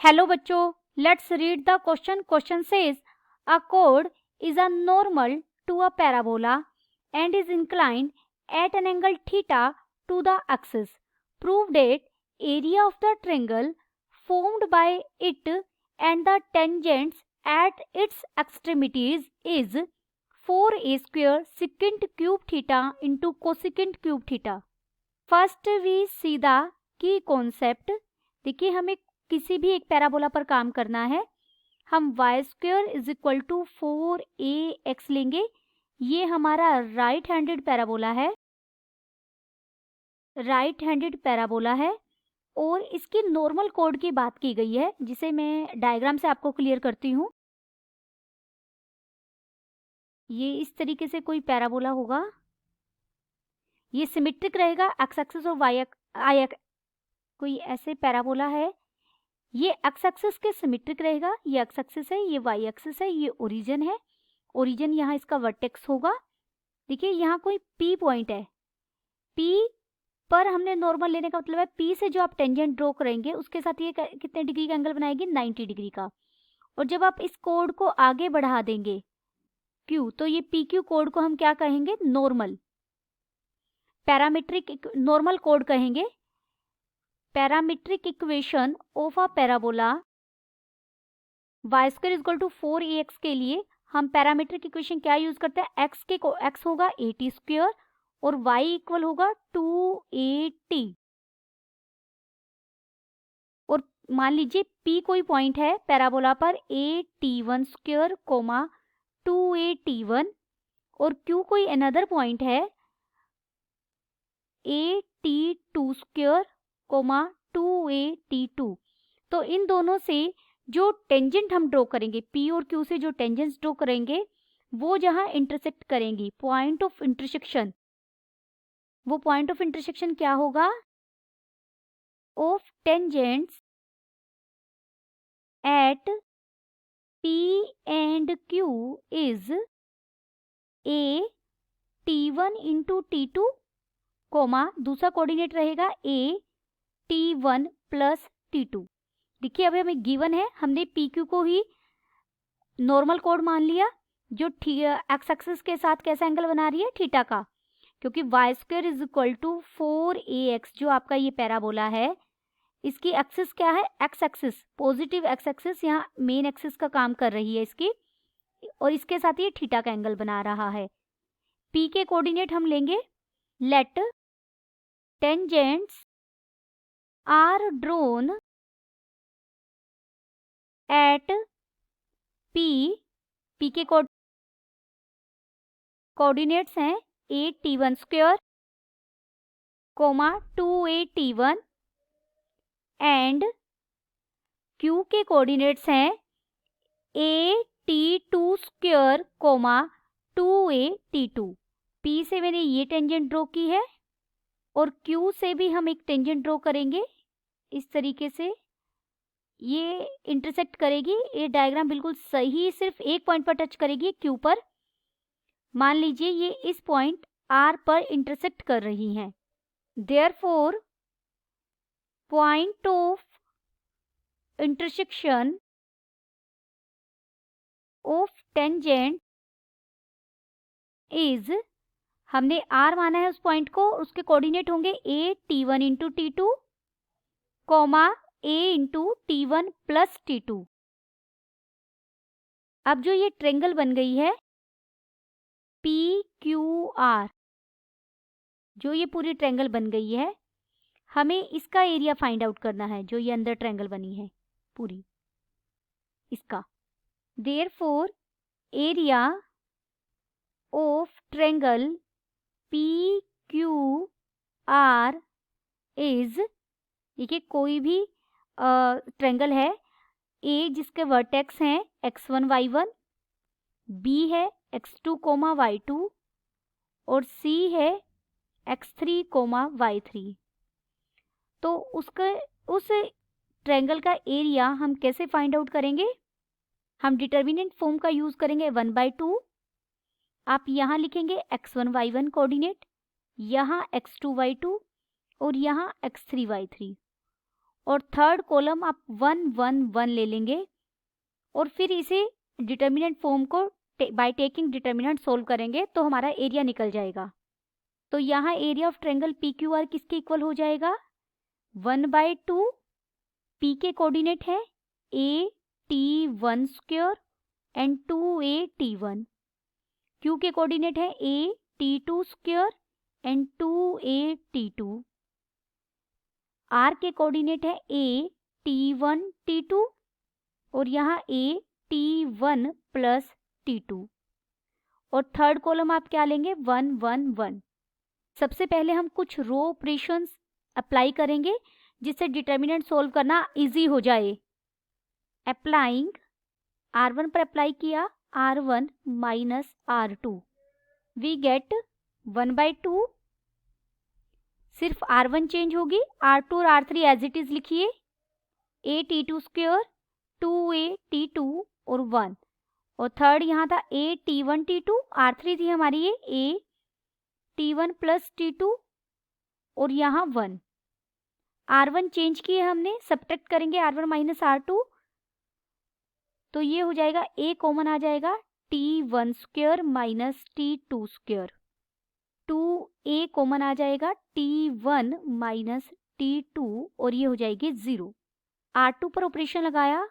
Hello बच्चों, let's read the question. Question says a chord is a normal to a parabola and is inclined at an angle theta to the axis. Prove that area of the triangle formed by it and the tangents at its extremities is 4a square secant cube theta into cosecant cube theta. First we see the key concept. देखिए हमें किसी भी एक parabola पर काम करना है. हम y square is equal to 4ax लेंगे. ये हमारा राइट हैंडेड पैराबोला है और इसकी नॉर्मल कोड की बात की गई है, जिसे मैं डायग्राम से आपको क्लियर करती हूँ. ये इस तरीके से कोई पैराबोला होगा. ये सिमेट्रिक रहेगा एक्स एक्सिस और वाई कोई ऐसे पैराबोला है. ये एक्स एक्सिस के सिमेट्रिक रहेगा. ये एक्स एक्सिस है, ये वाई एक्सिस है, ये ओरिजिन है. ओरिजिन यहाँ इसका वर्टेक्स होगा. देखिए यहाँ कोई पी पॉइंट है. पी पर हमने नॉर्मल लेने का मतलब है पी से जो आप टेंजेंट ड्रॉ करेंगे उसके साथ ये कितने डिग्री का एंगल बनाएगी, 90 डिग्री का. और जब आप इस कोड को आगे बढ़ा देंगे क्यू, तो ये पी क्यू कोड को हम क्या कहेंगे, नॉर्मल पैरामीट्रिक नॉर्मल कोड कहेंगे. Parametric equation of a parabola y square is equal to 4ax के लिए हम पैरामीट्रिक इक्वेशन क्या यूज करते हैं, x होगा at स्क्वायर और y इक्वल होगा 2at. और मान लीजिए p कोई पॉइंट है पैराबोला पर at1 स्क्वायर कोमा 2at1 और q कोई अनदर पॉइंट है at2 स्क्वायर कोमा 2at2. तो इन दोनों से जो टेंजेंट हम ड्रॉ करेंगे, p और q से जो टेंजेंट्स ड्रॉ करेंगे वो जहां इंटरसेक्ट करेंगी, पॉइंट ऑफ इंटरसेक्शन, वो पॉइंट ऑफ इंटरसेक्शन क्या होगा, of tangents at p and q is a t1 into t2 comma दूसरा कोऑर्डिनेट रहेगा a t1 प्लस t2. देखिए अभी हमें गिवन है, हमने पी क्यू को ही नॉर्मल कोड मान लिया जो एक्स एक्सिस के साथ कैसा एंगल बना रही है, थीटा का. क्योंकि y square is equal to 4ax जो आपका ये पैराबोला है, इसकी एक्सिस क्या है, x axis, positive x axis यहाँ मेन एक्सिस का काम कर रही है इसकी, और इसके साथ ये थीटा का एंगल बना रहा है. पी के कोऑर्डिनेट हम लेंगे. Let tangents are drawn at P के कोऑर्डिनेट्स हैं at1 square comma 2at1 and q के कोऑर्डिनेट्स हैं at2 square coma 2at2. p से मैंने ये टेंजेंट ड्रॉ की है और q से भी हम एक टेंजेंट ड्रॉ करेंगे. इस तरीके से ये इंटरसेक्ट करेगी. ये डायग्राम बिल्कुल सही सिर्फ एक पॉइंट पर टच करेगी, q पर. मान लीजिए ये इस पॉइंट r पर इंटरसेक्ट कर रही हैं. Therefore point of intersection of tangent is, हमने r माना है उस पॉइंट को, उसके कोऑर्डिनेट होंगे a t1 into t2 comma a into t1 plus t2. अब जो ये ट्रेंगल बन गई है PQR, जो ये पूरी ट्रेंगल बन गई है, हमें इसका एरिया फाइंड आउट करना है. जो ये अंदर ट्रेंगल बनी है पूरी, इसका. Therefore area of triangle PQR is, देखिए कोई भी ट्रेंगल है, A जिसके वर्टेक्स हैं x1 y1, B है x2 कोमा y2 और C है x3 कोमा y3. तो उसके उस ट्रायंगल का एरिया हम कैसे फाइंड आउट करेंगे, हम डिटर्मिनेंट फॉर्म का यूज करेंगे 1/2. आप यहाँ लिखेंगे x1 y1 कोऑर्डिनेट, यहाँ x2 y2 और यहाँ x3 y3. और थर्ड कॉलम आप 1 1 1 ले लेंगे और फिर इसे डिटर्मिनेंट फॉर्म को बाय टेकिंग डिटर्मिनेंट सोल्व करेंगे तो हमारा एरिया निकल जाएगा। तो यहाँ एरिया ऑफ ट्रायंगल PQR किसके इक्वल हो जाएगा? 1/2 P के कोऑर्डिनेट है AT1 square and 2AT1। Q के कोऑर्डिनेट है AT2 square and 2AT2। R के कोऑर्डिनेट है AT1 T2 और यहाँ AT1 प्लस T2। और थर्ड कॉलम आप क्या लेंगे? 1 1 1। सबसे पहले हम कुछ रो ऑपरेशंस अप्लाई करेंगे जिससे डिटर्मिनेंट सोल्व करना इजी हो जाए। अप्लाइंग R1 पर अप्लाई किया, R1 minus R2, we get 1/2। सिर्फ R1 चेंज होगी, R2 और R3 एज इट इज लिखिए। AT2 स्क्वायर 2AT2 और 1 और थर्ड यहाँ था AT1 T2, R3 थी हमारी ये AT1 प्लस T2 और यहाँ 1। R1 चेंज किए हमने, सब्ट्रैक्ट करेंगे R1 माइनस R2 तो ये हो जाएगा A कॉमन आ जाएगा T1 square minus T2 square. 2A common आ जाएगा T1 माइनस T2 और ये हो जाएगी 0। R2 पर ऑपरेशन लगाया,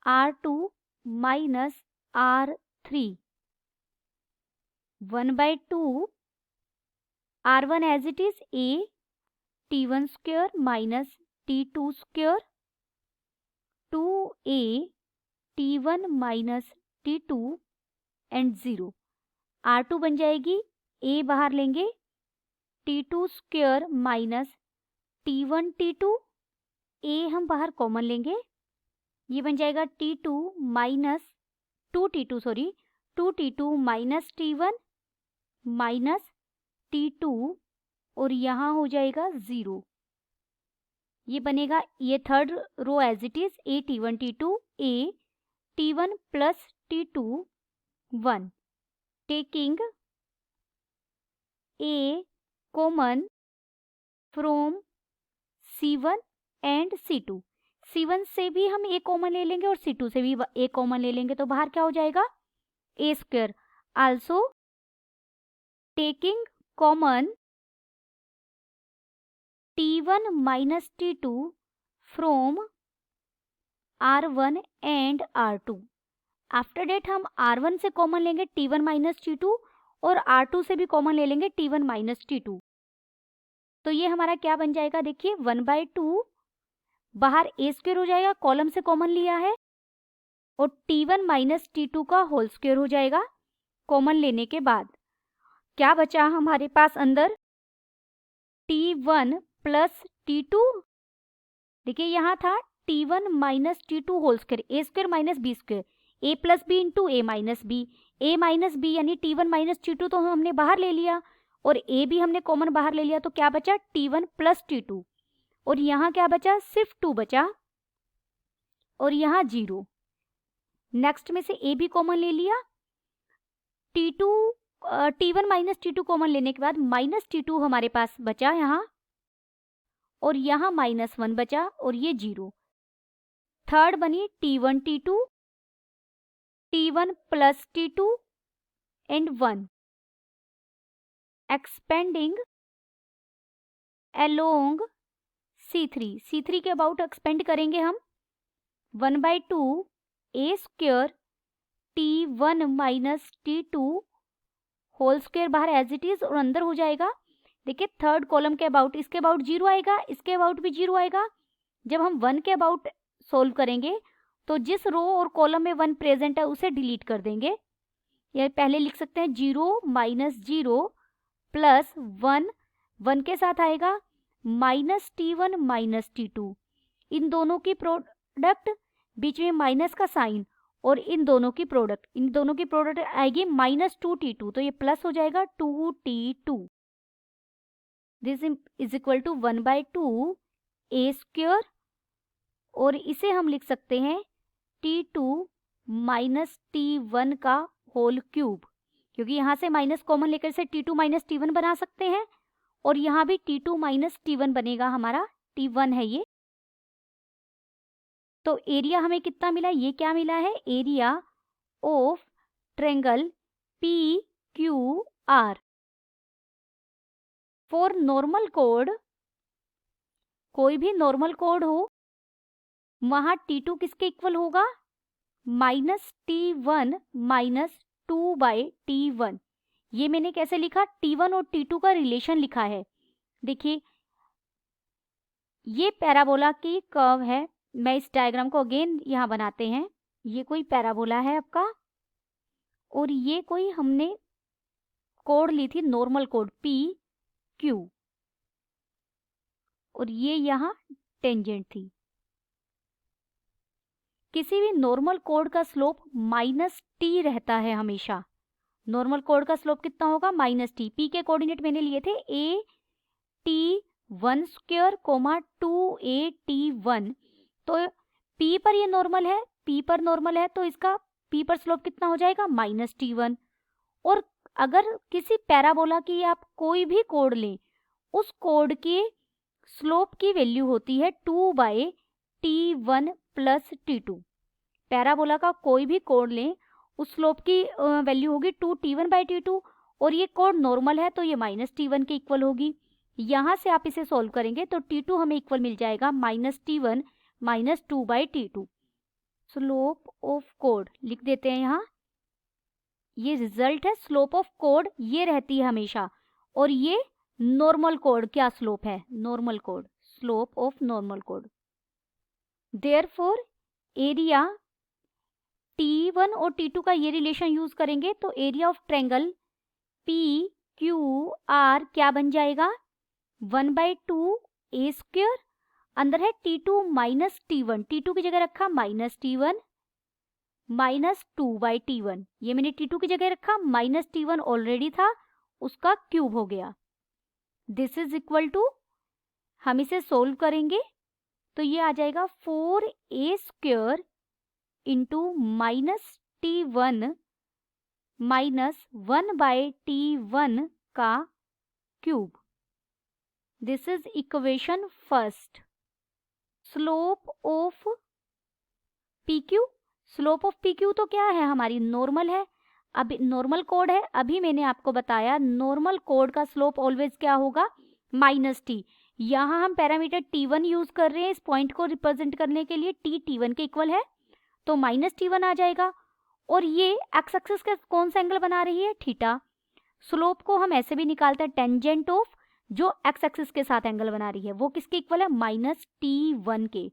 R2 minus R3, 1/2 R1 as it is T1 square minus T2 square 2A T1 minus T2 and 0। R2 बन जाएगी, A बाहर लेंगे, T2 square minus T1 T2, A हम बाहर कॉमन लेंगे, ये बन जाएगा T2 minus 2T2 minus T1 minus T2 और यहाँ हो जाएगा 0। ये बनेगा, ये third row as it is AT1 T2 T1 plus T2 1 taking A common from C1 and C2। C1 से भी हम A कॉमन ले लेंगे और C2 से भी A कॉमन ले लेंगे तो बाहर क्या हो जाएगा? A square. Also taking common T1 minus T2 फ्रॉम R1 and R2। After that हम R1 से कॉमन लेंगे T1 माइनस T2 और R2 से भी कॉमन ले लेंगे T1 माइनस T2। तो ये हमारा क्या बन जाएगा? देखिए 1/2 बाहर A स्क्वायर हो जाएगा, कॉलम से कॉमन लिया है, और T1 माइनस T2 का होल स्क्वायर हो जाएगा कॉमन लेने के बाद। क्या बचा हमारे पास अंदर? T1 plus T2। देखिए यहाँ था T1 minus T2 whole square, A square minus B square, A plus B into A minus B. A minus B यानी T1 माइनस T2 तो हमने बाहर ले लिया और A भी हमने कॉमन बाहर ले लिया, तो क्या बचा? T1 प्लस T2 और यहाँ क्या बचा? सिर्फ 2 बचा और यहाँ 0। नेक्स्ट में से A भी कॉमन ले लिया, T1 माइनस T2 कॉमन लेने के बाद माइनस T2 हमारे पास बचा यहाँ और यहाँ -1 बचा और ये 0। थर्ड बनी T1 T2, T1 plus T2 and 1 expanding along C3 के अबाउट एक्सपेंड करेंगे हम। 1/2 A square T1 minus T2 whole square बाहर एज इट इज और अंदर हो जाएगा। देखिए थर्ड कॉलम के अबाउट, इसके अबाउट 0 आएगा, इसके अबाउट भी 0 आएगा। जब हम 1 के अबाउट सोल्व करेंगे तो जिस रो और कॉलम में 1 प्रेजेंट है उसे डिलीट कर देंगे। या पहले लिख सकते हैं 0 माइनस 0 प्लस 1, 1 के साथ आएगा माइनस T1 माइनस T2, इन दोनों की प्रोडक्ट, बीच में माइनस का साइन और इन दोनों की प्रोडक्ट आएगी -2T2, तो ये प्लस हो जाएगा 2T2। This is equal to 1/2 A square और इसे हम लिख सकते हैं T2 माइनस T1 का होल क्यूब, क्योंकि यहाँ से माइनस कॉमन लेकर से T2 माइनस T1 बना सकते हैं और यहाँ भी T2 माइनस T1 बनेगा, हमारा T1 है ये। तो एरिया हमें कितना मिला, ये क्या मिला है, area of triangle P Q R. For normal code, कोई भी नॉर्मल कोड हो, वहां T2 किसके इक्वल होगा, -T1 -2/T1। ये मैंने कैसे लिखा, T1 और T2 का रिलेशन लिखा है। देखिए ये पैराबोला की कर्व है, मैं इस डायग्राम को अगेन यहाँ बनाते हैं। ये कोई पैराबोला है आपका, और ये कोई हमने कोड ली थी नॉर्मल कोड पी क्यू, और ये यहाँ टेंजेंट थी। किसी भी नॉर्मल कोड का स्लोप -t रहता है हमेशा। नॉर्मल कोड का स्लोप कितना होगा, -t। पी के कोऑर्डिनेट मैंने लिए थे AT1² 2AT1। तो P पर ये नॉर्मल है, P पर नॉर्मल है, तो इसका P पर स्लोप कितना हो जाएगा, -T1। और अगर किसी पैराबोला की आप कोई भी कोड लें, उस कोड के स्लोप की वैल्यू होती है 2/T1 + T2। पैराबोला का कोई भी कोड लें, उस स्लोप की वैल्यू होगी 2T1/T2, और ये कोड नॉर्मल है तो ये -T1 के इक्वल होगी। यहाँ से आप इसे सॉल्व करेंगे तो T2 हमें इक्वल मिल जाएगा -T1 -2/T2। Slope of code लिख देते हैं यहाँ, ये रिजल्ट है। स्लोप ऑफ कोड ये रहती है हमेशा, और ये नॉर्मल कोड क्या स्लोप है, normal code, slope of normal code. Therefore area T1 और T2 का ये रिलेशन यूज करेंगे तो एरिया ऑफ ट्रायंगल PQR क्या बन जाएगा, 1/2 A²। अंदर है T2 - T1, T2 की जगह रखा -T1 -2/T1। ये मैंने T2 की जगह रखा, -T1 ऑलरेडी था, उसका क्यूब हो गया। दिस इज इक्वल टू, हम इसे सोल्व करेंगे तो ये आ जाएगा 4A² इंटू -T1 -1/T1 का cube. This is equation first. Slope of PQ, slope of PQ तो क्या है, हमारी नॉर्मल है। अभी नॉर्मल कोड है, अभी मैंने आपको बताया नॉर्मल कोड का स्लोप ऑलवेज क्या होगा, -t। यहाँ हम पैरामीटर T1 यूज कर रहे हैं इस पॉइंट को रिप्रेजेंट करने के लिए, T T1 के इक्वल है तो -T1 आ जाएगा। और ये एक्स एक्सिस का कौन सा एंगल बना रही है, थीटा। स्लोप को हम ऐसे भी निकालते हैं, टेंजेंट ऑफ जो एक्स एक्सिस के साथ एंगल बना रही है वो किसके इक्वल है, -T1 के।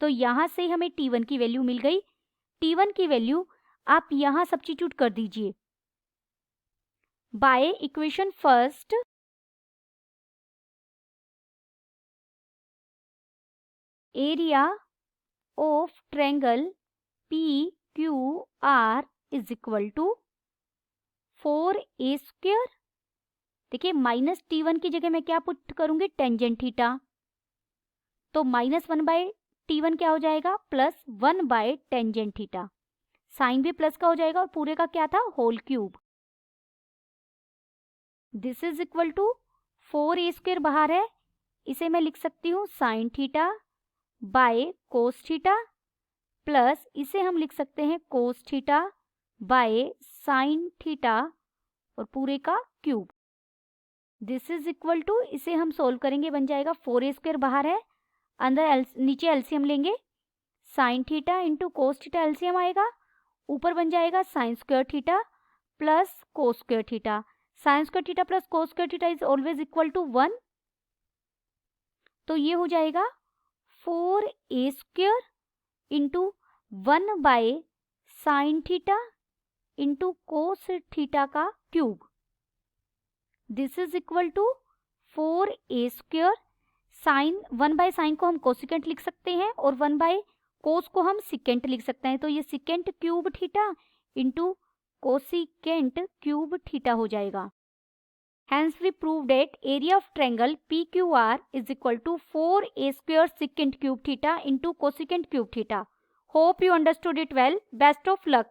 तो यहाँ से हमें T1 की वैल्यू मिल गई। T1 की वैल्यू आप यहाँ सब्स्टिट्यूट कर दीजिए by equation first. Area of triangle PQR is equal to 4A²। देखिए -T1 की जगह मैं क्या पुट करूंगी, टेंजेंट थीटा, तो -1/T1 क्या हो जाएगा, +1/टेंजेंट थीटा। साइन भी प्लस का हो जाएगा और पूरे का क्या था, whole cube. This is equal to 4A² बाहर है, इसे मैं लिख सकती हूँ sine theta by cos theta, plus इसे हम लिख सकते हैं cos theta by sine theta और पूरे का cube. This is equal to, इसे हम सोल्व करेंगे, बन जाएगा 4A² बाहर है, अंदर नीचे एलसीएम लेंगे, sine theta into cos theta LCM आएगा, ऊपर बन जाएगा sine square theta plus cos square theta. Sine square theta plus cos square theta is always equal to 1। तो ये हो जाएगा 4A² इंटू 1/साइन थीटा इंटू कोस थीटा का cube. This is equal to 4A²। Sine 1/साइन को हम cosecant लिख सकते हैं और 1/कोस को हम सिकेंट लिख सकते हैं, तो ये secant cube theta into cosecant cube theta हो जाएगा। Hence we proved that area of triangle PQR is equal to 4A² secant cube theta into cosecant cube theta. Hope you understood it well. Best of luck.